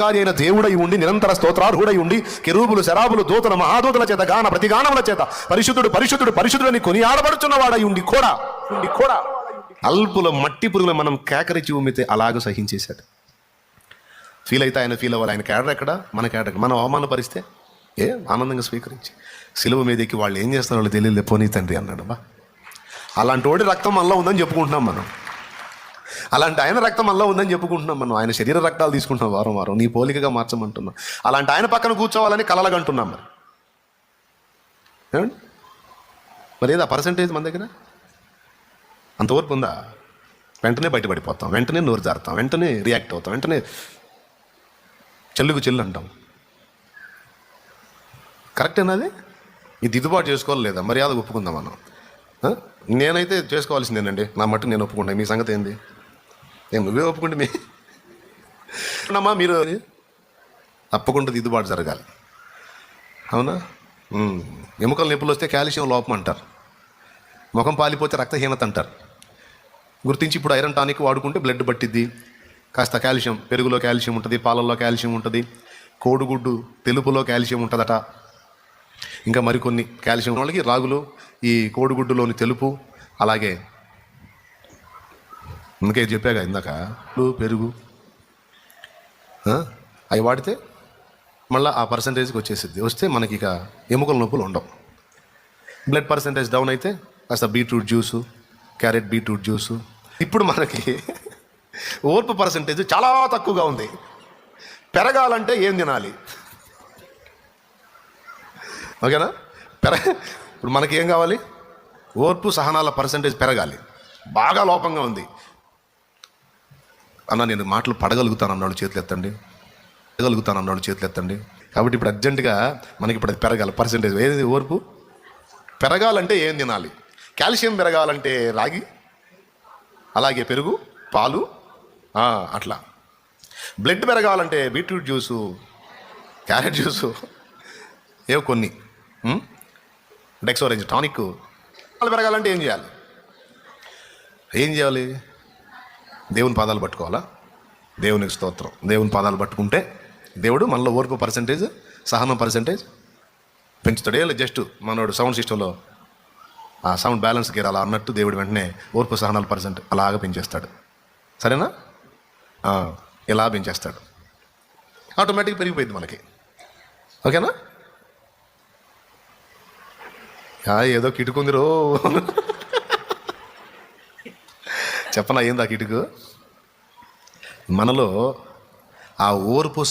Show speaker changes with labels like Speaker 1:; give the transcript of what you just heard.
Speaker 1: అయిన దేవుడై ఉండి నిరంతర స్తోత్రార్హుడై ఉండి కెరూబులు శరాబులు దూతల మహాదూతల చేత గాన ప్రతిగానముల చేత పరిశుద్ధుడు పరిశుద్ధుడు పరిశుద్ధుడని కొనియాడబడుచున్నవాడై ఉండి కూడా అల్పుల మట్టి పురుగులు మనం కేకరించి ఉమ్మితే అలాగ సహించేశాడు. ఫీల్ అయితే ఆయన ఫీల్ అవ్వాలి. ఆయన క్యాడర్ ఎక్కడ, మన క్యాడర్ మనం అవమానపరిస్తే ఆనందంగా స్వీకరించి సిలువ మీదకి వాళ్ళు ఏం చేస్తారో వాళ్ళు తెలియదు, పోనీ తండ్రి అన్నాడు. బా అలాంటి వాడి రక్తం మనలో ఉందని చెప్పుకుంటున్నాం మనం. అలాంటి ఆయన రక్తం మనలో ఉందని చెప్పుకుంటున్నాం మనం. ఆయన శరీర రక్తాలు తీసుకుంటున్నాం వారం వారం, నీ పోలికగా మార్చమంటున్నాం. అలాంటి ఆయన పక్కన కూర్చోవాలని కలలుగంటున్నాం. మరి ఏదా పర్సంటేజ్ మన దగ్గర అంత ఓర్పు ఉందా? వెంటనే బయటపడిపోతాం, వెంటనే నోరు జారుతాం, వెంటనే రియాక్ట్ అవుతాం, వెంటనే చెల్లుకు చెల్లు అంటాం. కరెక్టేనా? అది ఈ దిద్దుబాటు చేసుకోవాలి లేదా? మర్యాద ఒప్పుకుందాం మనం. నేనైతే చేసుకోవాల్సిందేనండి, నా మట్టు నేను ఒప్పుకుంటాను. మీ సంగతి ఏంది? నువ్వే ఒప్పుకుంటే మీరు తప్పకుండా దిద్దుబాటు జరగాలి. అవునా? ఎముకల నొప్పులు వస్తే కాల్షియం లోపం అంటారు, ముఖం పాలిపోతే రక్తహీనత అంటారు. గుర్తించి ఇప్పుడు ఐరన్ టానిక్ వాడుకుంటే బ్లడ్ పట్టిద్ది, కాస్త కాల్షియం, పెరుగులో కాల్షియం ఉంటుంది, పాలల్లో కాల్షియం ఉంటుంది, కోడిగుడ్డు తెలుపులో కాల్షియం ఉంటుందట, ఇంకా మరికొన్ని కాల్షియం వాళ్ళకి రాగులు, ఈ కోడిగుడ్డులోని తెలుపు, అలాగే ఇంకే చెప్పాగా ఇందాక పెరుగు అవి వాడితే మళ్ళీ ఆ పర్సంటేజ్కి వచ్చేసిద్ది. వస్తే మనకి ఇక ఎముకల నొప్పులు ఉండవు. బ్లడ్ పర్సంటేజ్ డౌన్ అయితే కాస్త beetroot juice, carrot beetroot juice. ఇప్పుడు మనకి ఓర్పు పర్సంటేజ్ చాలా తక్కువగా ఉంది. పెరగాలంటే ఏం తినాలి? ఓకేనా? ఇప్పుడు మనకి ఏం కావాలి? ఓర్పు సహనాల పర్సంటేజ్ పెరగాలి. బాగా లోపంగా ఉంది అన్న. నేను మాటలు పడగలుగుతాను అన్నాడు, చేతులు ఎత్తండి. పడగలుగుతాను అన్నాడు, చేతులు ఎత్తండి. కాబట్టి ఇప్పుడు అర్జెంటుగా మనకి ఇప్పుడు అది పెరగాలి. పర్సంటేజ్ ఏది? ఓర్పు పెరగాలంటే ఏం తినాలి? కాల్షియం పెరగాలంటే రాగి, అలాగే పెరుగు, పాలు, అట్లా. బ్లడ్ పెరగాలంటే బీట్రూట్ జ్యూసు, క్యారెట్ జ్యూసు, ఏవో కొన్ని, డెక్సోరెంజ్ టానిక్. వాళ్ళు పెరగాలంటే ఏం చేయాలి? దేవుని పాదాలు పట్టుకోవాలా? దేవునికి స్తోత్రం. దేవుని పాదాలు పట్టుకుంటే దేవుడు మనలో ఓర్పు పర్సంటేజ్, సహనం పర్సంటేజ్ పెంచుతాడే. జస్ట్ మనోడు సౌండ్ సిస్టంలో ఆ సౌండ్ బ్యాలెన్స్ గేర్ అలా అన్నట్టు దేవుడు వెంటనే ఓర్పు సహనాల పర్సెంట్ అలాగా పెంచేస్తాడు. సరేనా? ఇలా పెంచేస్తాడు, ఆటోమేటిక్గా పెరిగిపోయింది మనకి. ఓకేనా? ఏదో కిటుకుంది రో చెప్పనా? ఏందా కిటుకు? మనలో ఆ ఓర్పు